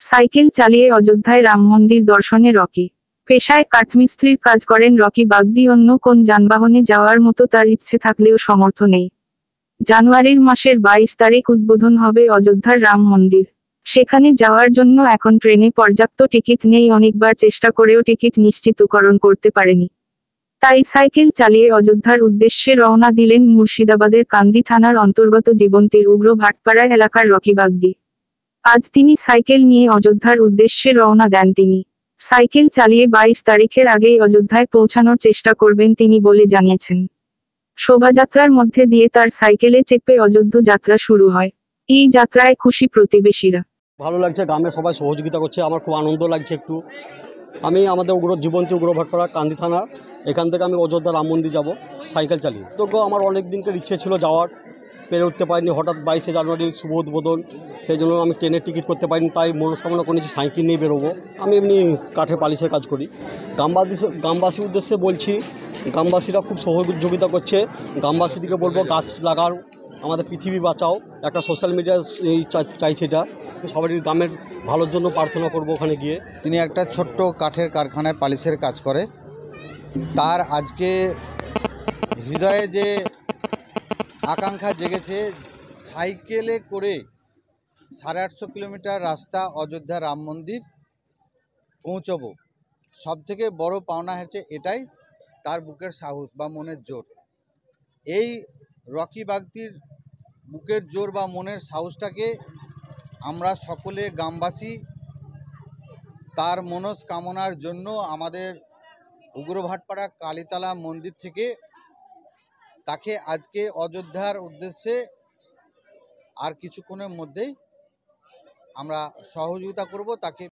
Cycle চালিয়ে অযোধ্যায় রাম মন্দির দর্শনে রকি। পেশায় কাঠমিস্ত্রির কাজ করেন রকি বাগদি। অন্য কোন যানবাহনে যাওয়ার মতো তার ইচ্ছে থাকলেও সমর্থ নেই। জানুয়ারির মাসের 22 তারিখ উদ্বোধন হবে অযোধ্যার রাম মন্দির। সেখানে যাওয়ার জন্য এখন ট্রেনে পর্যাপ্ত টিকিট নেই। অনেকবার চেষ্টা করেও টিকিট নিশ্চিতকরণ করতে পারেনি। তাই সাইকেল চালিয়ে অযোধ্যার উদ্দেশ্যে রওনা দিলেন মুর্শিদাবাদের কান্দি থানার অন্তর্গত জীবন্তীর উগ্র ভাটপাড়া এলাকার রকি বাগদি। আজ তিনি সাইকেল নিয়ে অযোধ্যার উদ্দেশ্যে রওনা দেন। তিনি সাইকেল চালিয়ে 22 তারিখের আগেই অযোধ্যায় পৌঁছানোর চেষ্টা করবেন তিনি বলে জানিয়েছেন। শোভাযাত্রার মধ্যে দিয়ে তার সাইকেলে চেপে অযোধ্যা যাত্রা শুরু হয়। এই যাত্রায় খুশি প্রতিবেশীরা। ভালো লাগছে, গ্রামে সবাই সহযোগিতা করছে, আমার খুব আনন্দ লাগছে। একটু আমি আমাদের জীবন্তী উগ্র ভাটপাড়া কান্দি থানা, এখান থেকে আমি অযোধ্যা রাম মন্দির যাব সাইকেল চালিয়ে। তো আমার অনেক দিনকার ইচ্ছে ছিল যাওয়ার, পেরে উঠতে পারিনি। হঠাৎ 22শে জানুয়ারি শুভ উদ্বোধন, সেই জন্য আমি ট্রেনের টিকিট করতে পারিনি। তাই মনস্কামনা করেছি সাইকেল নিয়ে বেরোবো। আমি এমনি কাঠের পালিশের কাজ করি। গ্রামবাসীর উদ্দেশ্যে বলছি, গ্রামবাসীরা খুব সহযোগিতা করছে। গ্রামবাসীদেরকে বলবো গাছ লাগাও, আমাদের পৃথিবী বাঁচাও। একটা সোশ্যাল মিডিয়া চাইছে, এটা সবারই গ্রামের ভালোর জন্য প্রার্থনা করব ওখানে গিয়ে। তিনি একটা ছোট্ট কাঠের কারখানায় পালিশের কাজ করে। তার আজকে হৃদয়ে যে আকাঙ্ক্ষা জেগেছে, সাইকেলে করে 850 কিলোমিটার রাস্তা অযোধ্যা রাম মন্দির পৌঁছবো। সবথেকে বড় পাওনা হচ্ছে এটাই, তার বুকের সাহস বা মনের জোর। এই রকি বাগদির বুকের জোর বা মনের সাহসটাকে আমরা সকলে গ্রামবাসী তার মনস্কামনার জন্য আমাদের উগ্র ভাটপাড়া কালীতলা মন্দির থেকে তাকে আজকে অযোধ্যার উদ্দেশ্যে আর কিছুক্ষণের মধ্যেই আমরা সহযোগিতা করব তাকে।